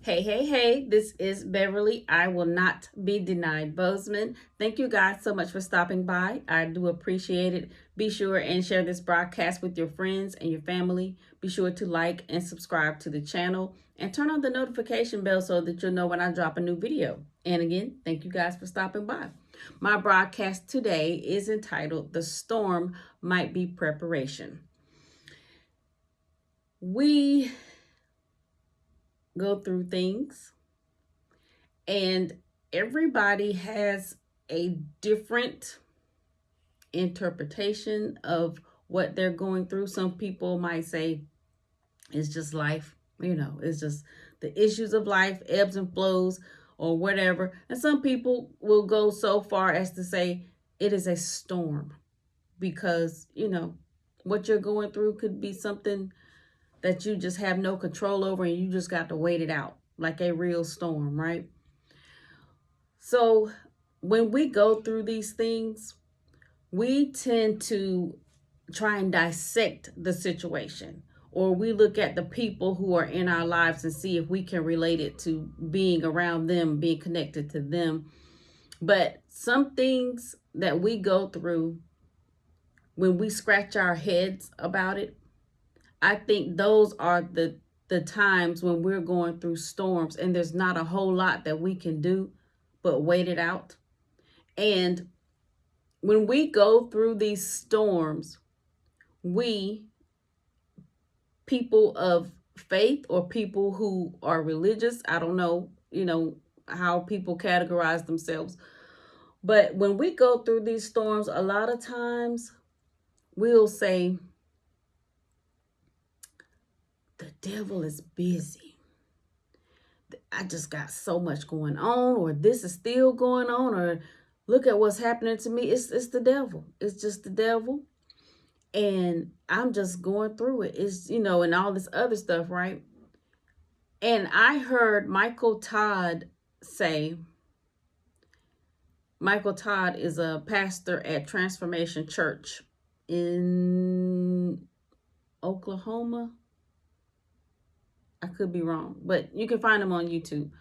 Hey, hey, hey, this is Beverly. I will not be denied Bozeman. Thank you guys so much for stopping by. I do appreciate it. Be sure and share this broadcast with your friends and your family. Be sure to like and subscribe to the channel and turn on the notification bell so that you'll know when I drop a new video. And again, thank you guys for stopping by. My broadcast today is entitled The Storm Might Be Preparation. We go through things, and everybody has a different interpretation of what they're going through. Some people might say it's just life, it's just the issues of life, ebbs and flows, or whatever. And some people will go so far as to say it is a storm because, what you're going through could be something that you just have no control over and you just got to wait it out like a real storm, right? So when we go through these things, we tend to try and dissect the situation, or we look at the people who are in our lives and see if we can relate it to being around them, being connected to them. But some things that we go through, when we scratch our heads about it, I think those are the times when we're going through storms and there's not a whole lot that we can do but wait it out. And when we go through these storms, we, people of faith or people who are religious, I don't know, how people categorize themselves. But when we go through these storms, a lot of times we'll say, the devil is busy. I just got so much going on, or this is still going on, or look at what's happening to me. It's the devil. It's just the devil. And I'm just going through it. It's, and all this other stuff, right? And I heard Michael Todd say, Michael Todd is a pastor at Transformation Church in Oklahoma. I could be wrong, but you can find him on YouTube.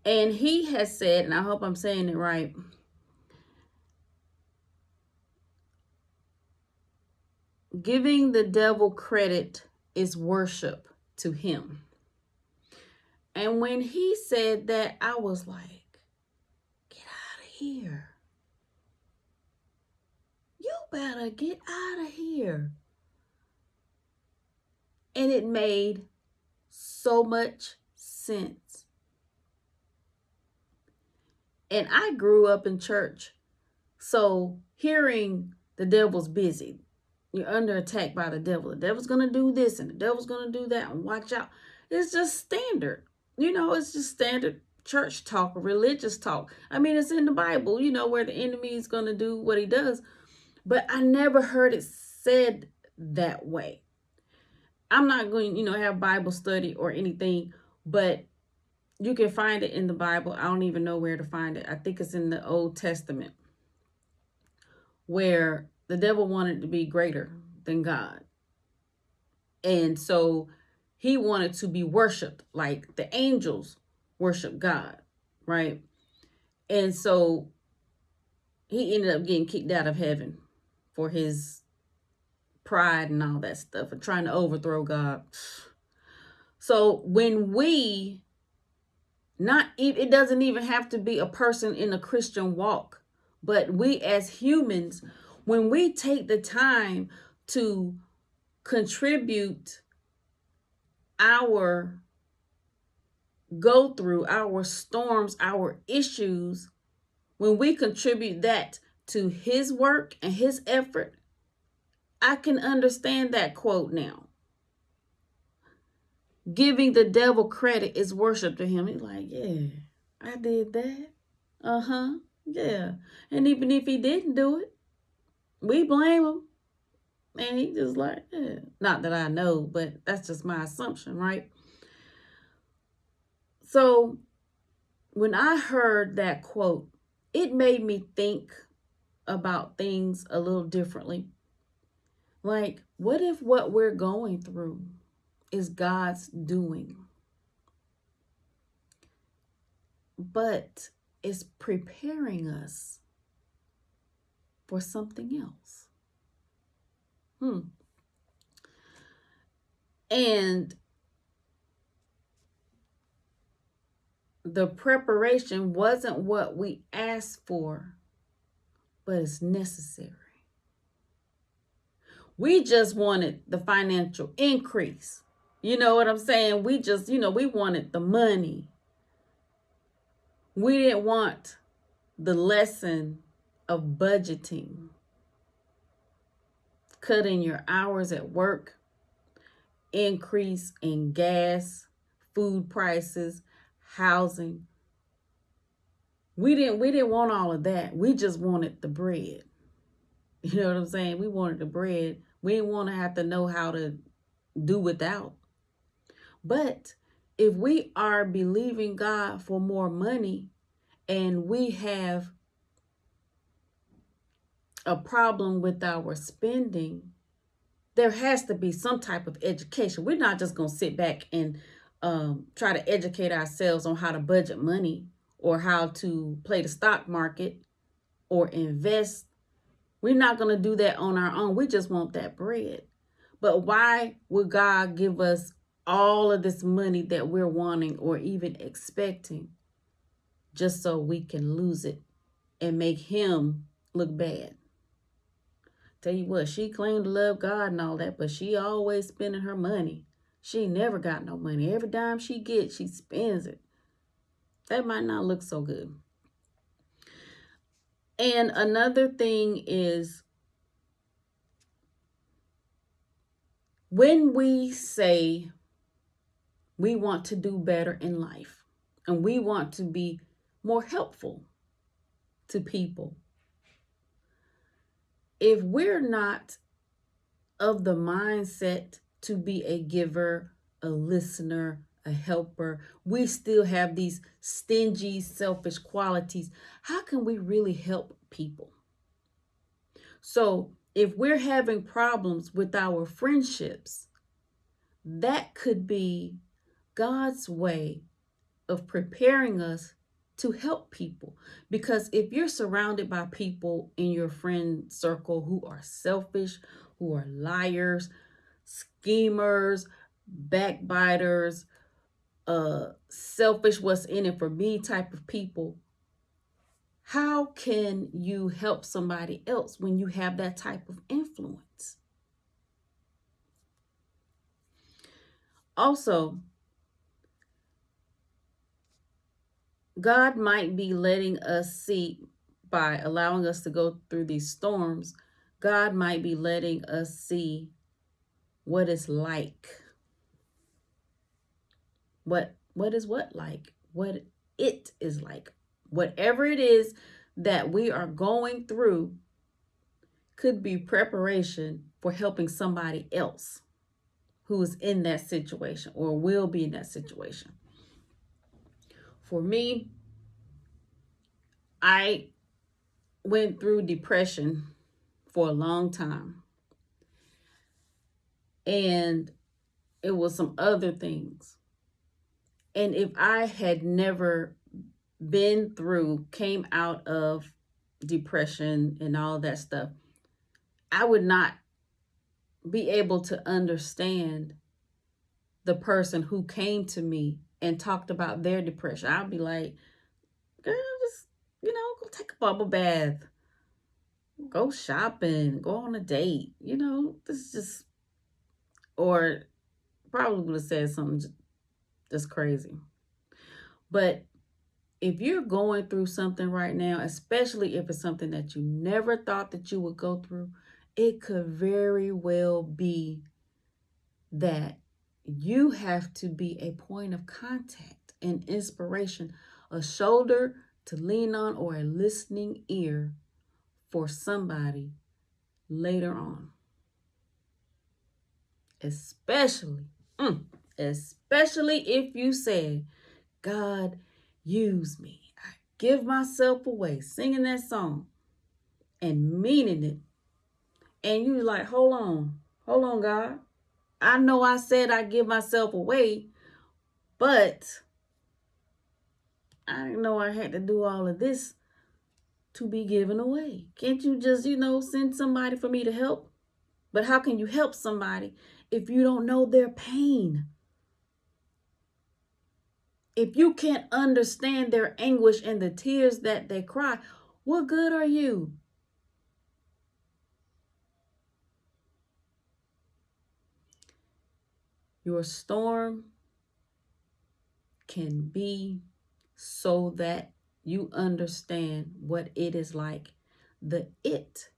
And he has said, and I hope I'm saying it right, giving the devil credit is worship to him. And when he said that, I was like, get out of here. You better get out of here. And it made so much sense. And I grew up in church. So hearing the devil's busy, you're under attack by the devil. The devil's going to do this and the devil's going to do that, and watch out. It's just standard. It's just standard church talk, religious talk. I mean, it's in the Bible, where the enemy is going to do what he does. But I never heard it said that way. I'm not going, have Bible study or anything, but you can find it in the Bible. I don't even know where to find it. I think it's in the Old Testament, where the devil wanted to be greater than God. And so he wanted to be worshiped like the angels worship God, right? And so he ended up getting kicked out of heaven for his pride and all that stuff, and trying to overthrow God. So when we, it doesn't even have to be a person in a Christian walk, but we as humans, when we take the time to contribute our go through, our storms, our issues, when we contribute that to his work and his effort, I can understand that quote now. Giving the devil credit is worship to him. He's like, yeah, I did that. Uh-huh. Yeah. And even if he didn't do it, we blame him. And he just like, yeah. Not that I know, but that's just my assumption, right? So when I heard that quote, it made me think about things a little differently. Like, what if what we're going through is God's doing? but it's preparing us for something else. And the preparation wasn't what we asked for, but it's necessary. We just wanted the financial increase. You know what I'm saying? We just, we wanted the money. We didn't want the lesson of budgeting, cutting your hours at work, increase in gas, food prices, housing. We didn't want all of that. We just wanted the bread. You know what I'm saying? We wanted the bread. We didn't want to have to know how to do without. But if we are believing God for more money and we have a problem with our spending, there has to be some type of education. We're not just going to sit back and try to educate ourselves on how to budget money or how to play the stock market or invest. We're not going to do that on our own. We just want that bread. But why would God give us all of this money that we're wanting or even expecting just so we can lose it and make him look bad? Tell you what, she claimed to love God and all that, but she always spending her money. She never got no money. Every dime she gets, she spends it. That might not look so good. And another thing is, when we say we want to do better in life and we want to be more helpful to people, if we're not of the mindset to be a giver, a listener, a helper, we still have these stingy, selfish qualities, how can we really help people? So if we're having problems with our friendships, that could be God's way of preparing us to help people. Because if you're surrounded by people in your friend circle who are selfish, who are liars, schemers, backbiters, selfish, what's in it for me type of people, how can you help somebody else when you have that type of influence? Also, God might be letting us see, by allowing us to go through these storms, God might be letting us see what it's like. What is what like? What it is like. Whatever it is that we are going through could be preparation for helping somebody else who is in that situation or will be in that situation. For me, I went through depression for a long time. And it was some other things. And if I had never came out of depression and all that stuff, I would not be able to understand the person who came to me and talked about their depression. I'd be like, girl, just, go take a bubble bath, go shopping, go on a date. This is just, or probably would have said something just crazy. But if you're going through something right now, especially if it's something that you never thought that you would go through, it could very well be that you have to be a point of contact, an inspiration, a shoulder to lean on, or a listening ear for somebody later on. Especially if you say, God, use me. I give myself away, singing that song and meaning it. And you like, hold on, God. I know I said I give myself away, but I didn't know I had to do all of this to be given away. Can't you just, send somebody for me to help? But how can you help somebody if you don't know their pain? If you can't understand their anguish and the tears that they cry, what good are you? Your storm can be so that you understand what it is like. The it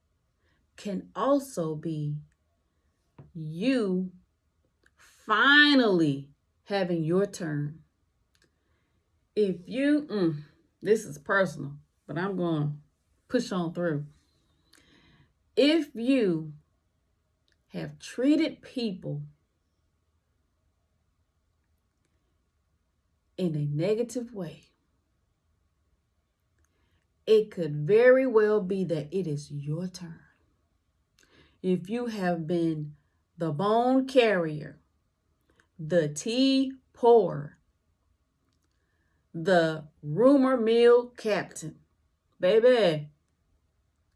can also be you finally having your turn. If you, this is personal, but I'm going to push on through. If you have treated people in a negative way, it could very well be that it is your turn. If you have been the bone carrier, the tea pourer, the rumor mill captain, baby,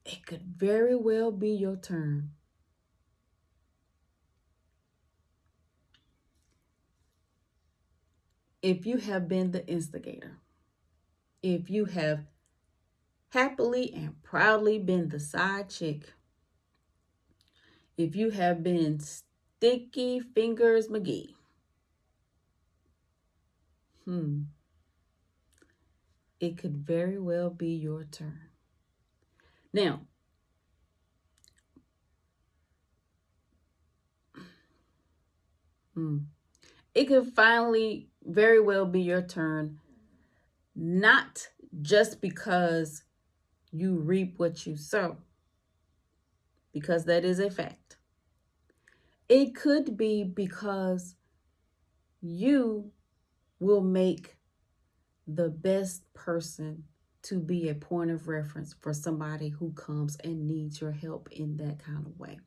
it could very well be your turn. If you have been the instigator, if you have happily and proudly been the side chick, if you have been Sticky Fingers McGee, it could very well be your turn. Now, it could finally very well be your turn, not just because you reap what you sow, because that is a fact. It could be because you will make the best person to be a point of reference for somebody who comes and needs your help in that kind of way.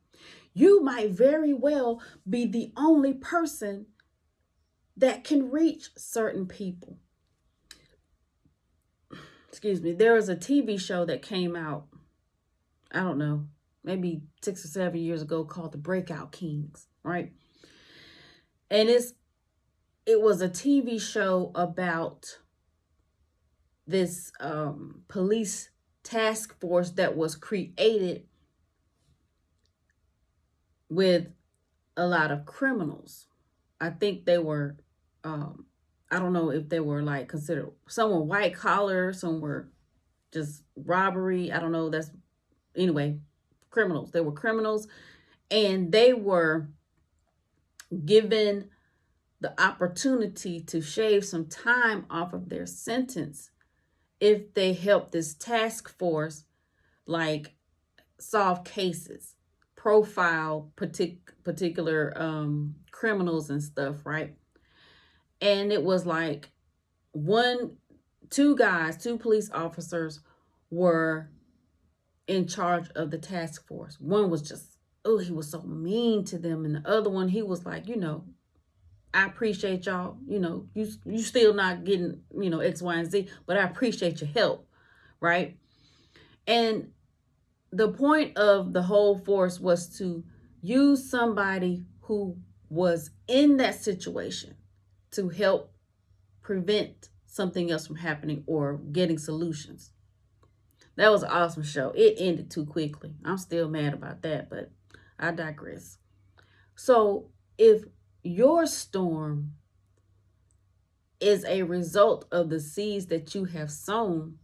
You might very well be the only person that can reach certain people. Excuse me. There was a TV show that came out, I don't know, maybe 6 or 7 years ago, called The Breakout Kings, right? And it was a TV show about this police task force that was created with a lot of criminals. I think they were, I don't know if they were like considered, some were white collar, some were just robbery. I don't know. Anyway, criminals. They were criminals, and they were given the opportunity to shave some time off of their sentence if they help this task force like solve cases, profile particular criminals and stuff, right? And it was like two police officers were in charge of the task force. One was just, he was so mean to them, and the other one, he was like, I appreciate y'all. You still not getting, X, Y, and Z, but I appreciate your help, right? And the point of the whole force was to use somebody who was in that situation to help prevent something else from happening or getting solutions. That was an awesome show. It ended too quickly. I'm still mad about that, but I digress. So if your storm is a result of the seeds that you have sown,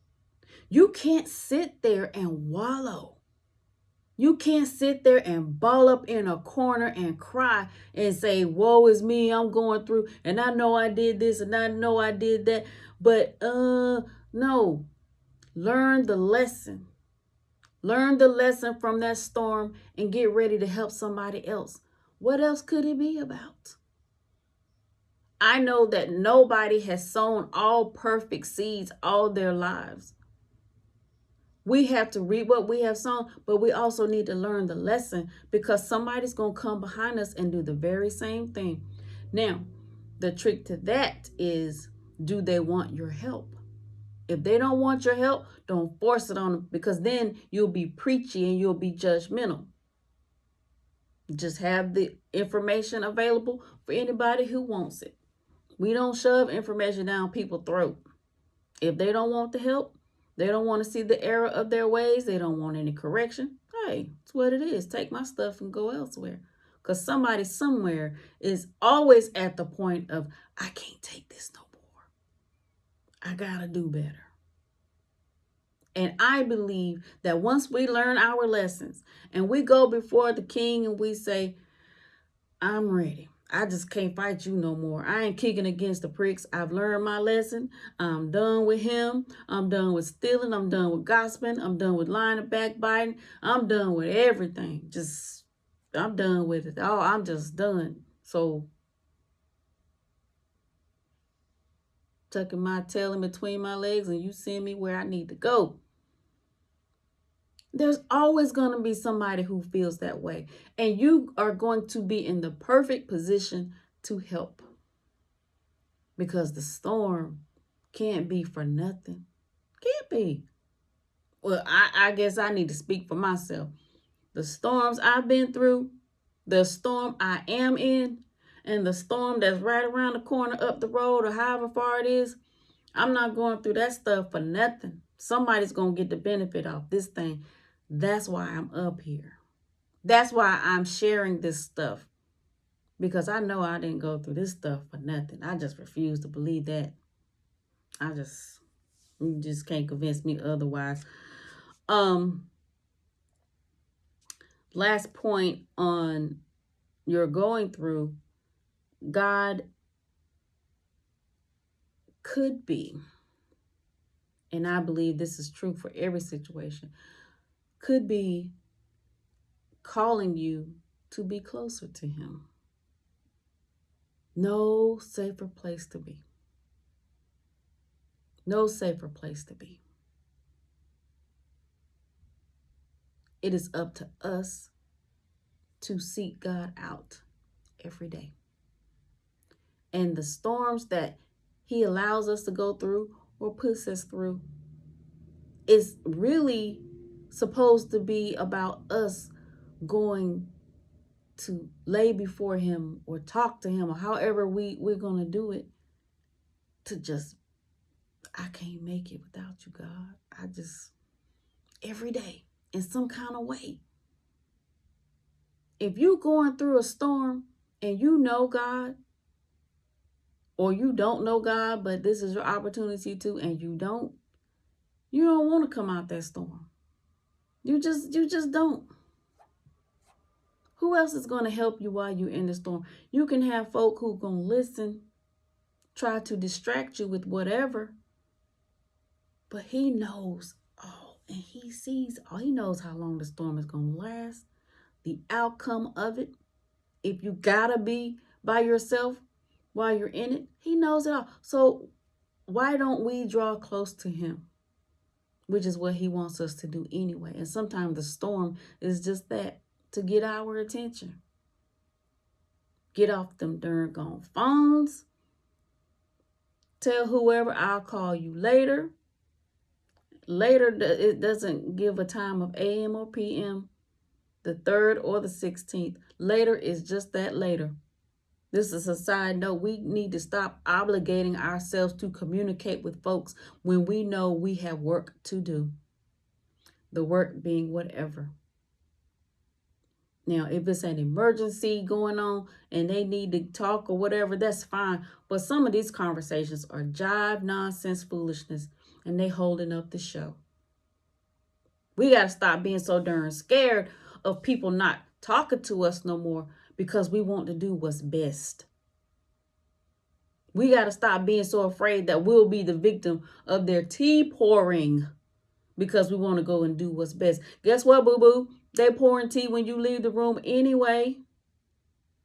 you can't sit there and wallow. You can't sit there and ball up in a corner and cry and say, woe is me, I'm going through, and I know I did this and I know I did that. But no, learn the lesson. Learn the lesson from that storm and get ready to help somebody else. What else could it be about? I know that nobody has sown all perfect seeds all their lives. We have to reap what we have sown, but we also need to learn the lesson, because somebody's going to come behind us and do the very same thing. Now, the trick to that is, do they want your help? If they don't want your help, don't force it on them, because then you'll be preachy and you'll be judgmental. Just have the information available for anybody who wants it. We don't shove information down people's throat. If they don't want the help, they don't want to see the error of their ways, they don't want any correction, hey, it's what it is. Take my stuff and go elsewhere. Because somebody somewhere is always at the point of, I can't take this no more. I gotta do better. And I believe that once we learn our lessons and we go before the king and we say, I'm ready. I just can't fight you no more. I ain't kicking against the pricks. I've learned my lesson. I'm done with him. I'm done with stealing. I'm done with gossiping. I'm done with lying and backbiting. I'm done with everything. I'm done with it. Oh, I'm just done. So, tucking my tail in between my legs and you send me where I need to go. There's always going to be somebody who feels that way. And you are going to be in the perfect position to help. Because the storm can't be for nothing. Can't be. Well, I guess I need to speak for myself. The storms I've been through, the storm I am in, and the storm that's right around the corner up the road or however far it is, I'm not going through that stuff for nothing. Somebody's going to get the benefit off this thing. That's why I'm up here. That's why I'm sharing this stuff. Because I know I didn't go through this stuff for nothing. I just refuse to believe that. You just can't convince me otherwise. Last point on your going through, God could be, and I believe this is true for every situation, could be calling you to be closer to him. No safer place to be. No safer place to be. It is up to us to seek God out every day. And the storms that he allows us to go through or puts us through is really supposed to be about us going to lay before him or talk to him or however we're going to do it, to just, I can't make it without you, God. Every day in some kind of way. If you're going through a storm and you know God, or you don't know God, but this is your opportunity to, and you don't want to come out that storm. You just don't. Who else is going to help you while you're in the storm? You can have folk who are going to listen, try to distract you with whatever, but he knows all, and he sees all. He knows how long the storm is going to last, the outcome of it. If you gotta be by yourself while you're in it, he knows it all. So why don't we draw close to him? Which is what he wants us to do anyway. And sometimes the storm is just that, to get our attention. Get off them darn gone phones. Tell whoever, I'll call you later. Later, it doesn't give a time of AM or PM, the 3rd or the 16th. Later is just that later. This is a side note. We need to stop obligating ourselves to communicate with folks when we know we have work to do. The work being whatever. Now, if it's an emergency going on and they need to talk or whatever, that's fine. But some of these conversations are jive, nonsense, foolishness, and they holding up the show. We got to stop being so darn scared of people not talking to us no more because we want to do what's best. We got to stop being so afraid that we'll be the victim of their tea pouring because we want to go and do what's best. Guess what, boo-boo? They pouring tea when you leave the room anyway.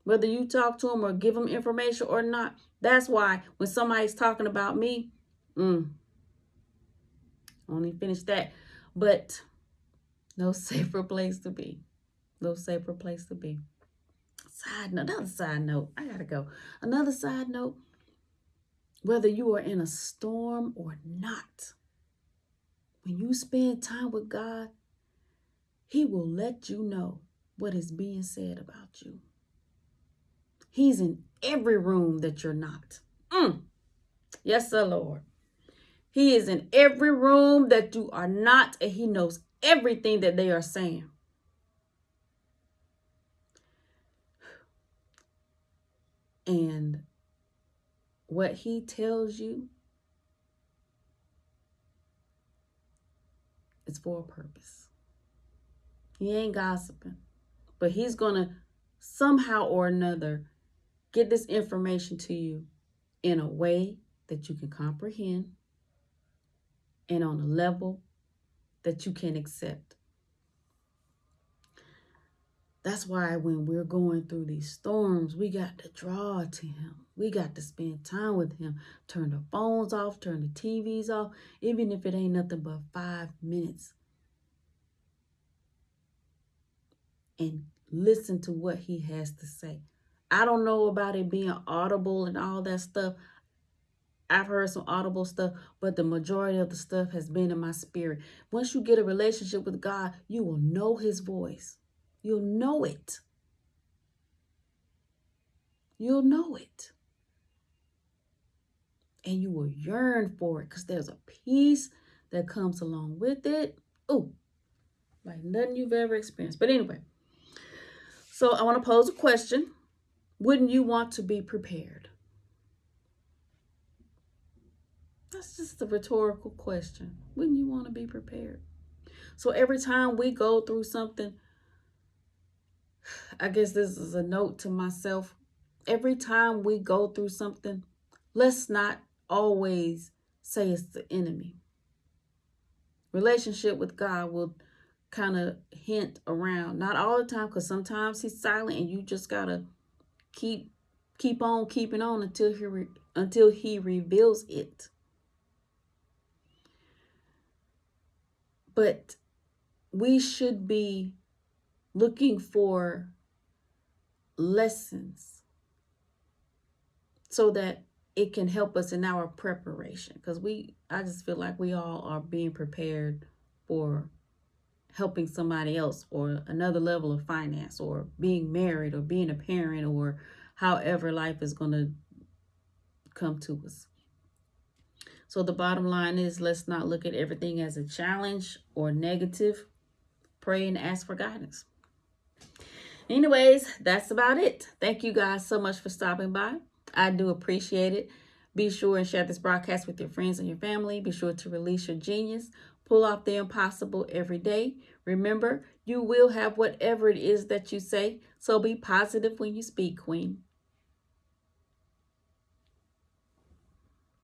Whether you talk to them or give them information or not. That's why when somebody's talking about me, only finish that. But no safer place to be. No safer place to be. Another side note. I gotta go. Another side note. Whether you are in a storm or not, When you spend time with God, He will let you know what is being said about you. He's in every room that you're not. Yes, sir, Lord. He is in every room that you are not, and He knows everything that they are saying. And what He tells you is for a purpose. He ain't gossiping, but He's going to somehow or another get this information to you in a way that you can comprehend and on a level that you can accept. That's why when we're going through these storms, we got to draw to Him. We got to spend time with Him. Turn the phones off, turn the TVs off, even if it ain't nothing but 5 minutes. And listen to what He has to say. I don't know about it being audible and all that stuff. I've heard some audible stuff, but the majority of the stuff has been in my spirit. Once you get a relationship with God, you will know His voice. You'll know it. You'll know it. And you will yearn for it because there's a peace that comes along with it. Oh, like nothing you've ever experienced. But anyway, so I want to pose a question. Wouldn't you want to be prepared? That's just a rhetorical question. Wouldn't you want to be prepared? So every time we go through something, I guess this is a note to myself. Every time we go through something, let's not always say it's the enemy. Relationship with God will kind of hint around. Not all the time, because sometimes He's silent and you just got to keep on keeping on until He reveals it. But we should be looking for lessons so that it can help us in our preparation. Because I just feel like we all are being prepared for helping somebody else or another level of finance or being married or being a parent or however life is going to come to us. So the bottom line is, let's not look at everything as a challenge or negative. Pray and ask for guidance. Anyways, that's about it. Thank you guys so much for stopping by. I do appreciate it. Be sure and share this broadcast with your friends and your family. Be sure to release your genius. Pull off the impossible every day. Remember, you will have whatever it is that you say. So be positive when you speak, Queen.